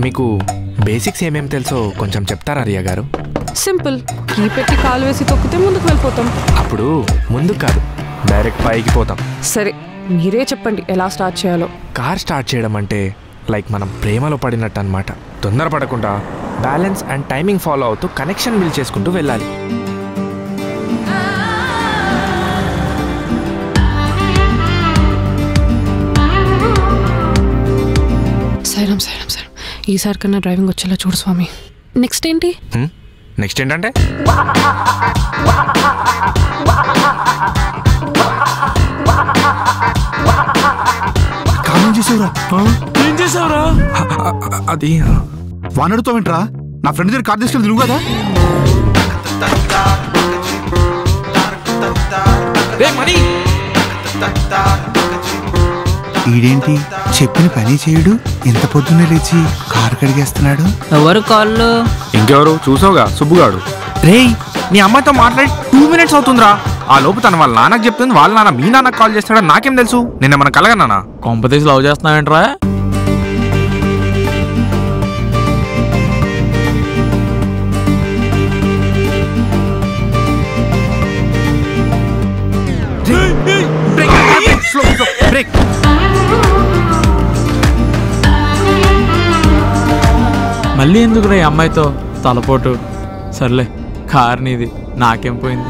మీకు బేసిక్స్ ఏమేమి తెలుసో కొంచెం చెప్తారా రియా గారు? సింపుల్, కీ పెట్టి కాలు వేసి తొక్కితే ముందుకు వెళ్ళిపోతాం. అప్పుడు ముందుకు కాదు, డైరెక్ట్ పైకి పోతాం. సరే, మీరే చెప్పండి ఎలా స్టార్ట్ చేయాలో. కార్ స్టార్ట్ చేయడం అంటే లైక్ మనం ప్రేమలో పడినట్టు అనమాట. తొందరపడకుండా బ్యాలెన్స్ అండ్ టైమింగ్ ఫాలో అవుతూ కనెక్షన్ బిల్డ్ చేసుకుంటూ వెళ్ళాలి. సైరం సైరం సైరం, ఈసారి కన్నా డ్రైవింగ్ వచ్చేలా చూడు స్వామి. నెక్స్ట్ ఏంటి? నెక్స్ట్ ఏంటంటే ఏం చేసావురా? అది వానడుతో వింటరా, నా ఫ్రెండ్ దగ్గర కార్ తీసుకెళ్ళి నువ్వు కదా. ఈడేంటి చెప్పిన పని చేయడు, ఇంత పొద్దున్నే లేచి కారు కడిగేస్తున్నాడు. ఎవరు కాళ్ళు? ఇంకెవరు చూసావుగా, సుబ్బుగాడు. రేయ్, నీ అమ్మాయితో మాట్లాడి 2 minutes అవుతుందిరా. ఆ లోపు తన వాళ్ళ నాన్నకు చెప్తుంది, వాళ్ళ నాన్న మీ నాన్నకు కాల్ చేస్తాడని నాకేం తెలుసు? నిన్న మనం కలగన్నానా? కొంపతీసి లవ్ చేస్తున్నావేంట్రా? మళ్ళీ ఎందుకు రే అమ్మాయితో తలపోటు? సర్లే, కార్ నీది, నాకేం పోయింది.